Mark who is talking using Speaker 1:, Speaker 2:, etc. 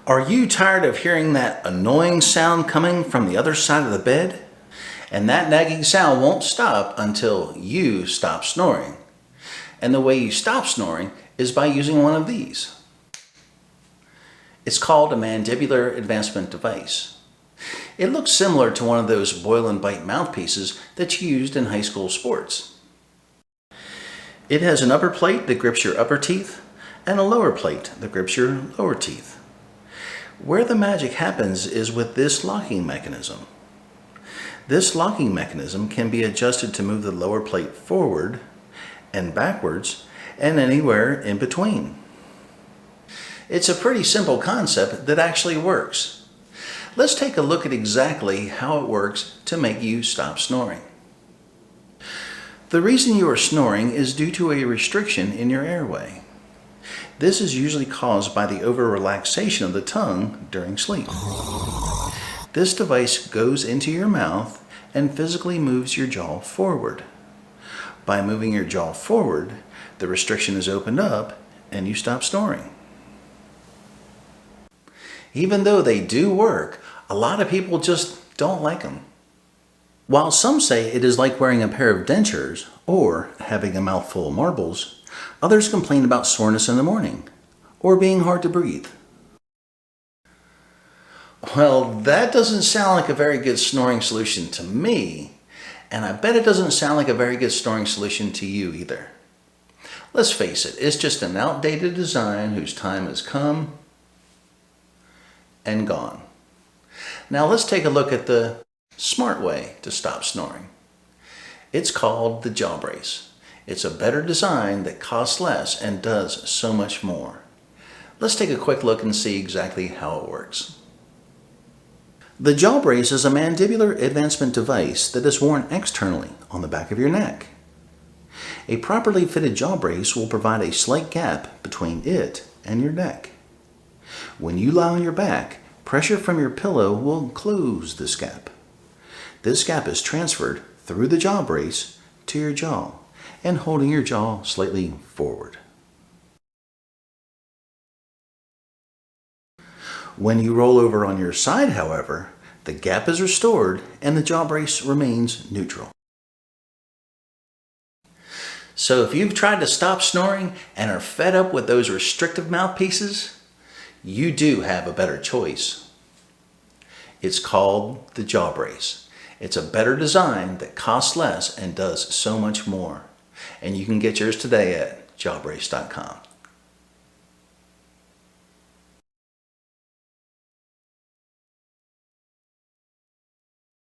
Speaker 1: Are you tired of hearing that annoying sound coming from the other side of the bed? And that nagging sound won't stop until you stop snoring. And the way you stop snoring is by using one of these. It's called a mandibular advancement device. It looks similar to one of those boil and bite mouthpieces that's used in high school sports. It has an upper plate that grips your upper teeth and a lower plate that grips your lower teeth. Where the magic happens is with this locking mechanism. This locking mechanism can be adjusted to move the lower plate forward and backwards and anywhere in between. It's a pretty simple concept that actually works. Let's take a look at exactly how it works to make you stop snoring. The reason you are snoring is due to a restriction in your airway. This is usually caused by the over-relaxation of the tongue during sleep. This device goes into your mouth and physically moves your jaw forward. By moving your jaw forward, the restriction is opened up and you stop snoring. Even though they do work, a lot of people just don't like them. While some say it is like wearing a pair of dentures or having a mouthful of marbles, others complain about soreness in the morning or being hard to breathe. Well, that doesn't sound like a very good snoring solution to me, and I bet it doesn't sound like a very good snoring solution to you either. Let's face it, it's just an outdated design whose time has come and gone. Now let's take a look at the smart way to stop snoring. It's called the Jawbrace. It's a better design that costs less and does so much more. Let's take a quick look and see exactly how it works. The Jawbrace is a mandibular advancement device that is worn externally on the back of your neck. A properly fitted Jawbrace will provide a slight gap between it and your neck. When you lie on your back, pressure from your pillow will close this gap. This gap is transferred through the Jawbrace to your jaw and holding your jaw slightly forward. When you roll over on your side, however, the gap is restored and the Jawbrace remains neutral. So if you've tried to stop snoring and are fed up with those restrictive mouthpieces, you do have a better choice. It's called the Jawbrace. It's a better design that costs less and does so much more. And you can get yours today at jawbrace.com.